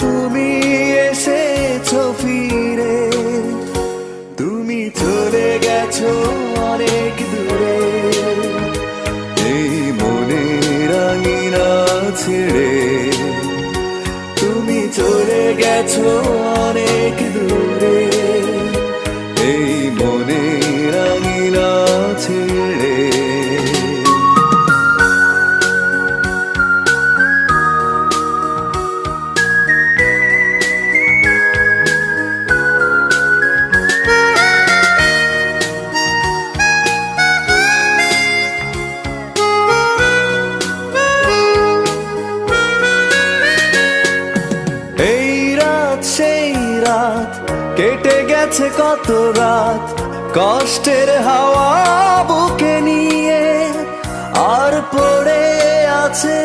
তুমি এসেছো ফিরে, তুমি চলে গেছো অনেক দূরে, এই মনের আঙিনা ছেড়ে। তুমি চলে গেছো অনেক দূরে, এই মনের আঙিনা ছেড়ে। এই রাত সেই রাত, কেটে গেছে কত রাত, কষ্টের হাওয়া বুকে নিয়ে, আর পড়ে আছে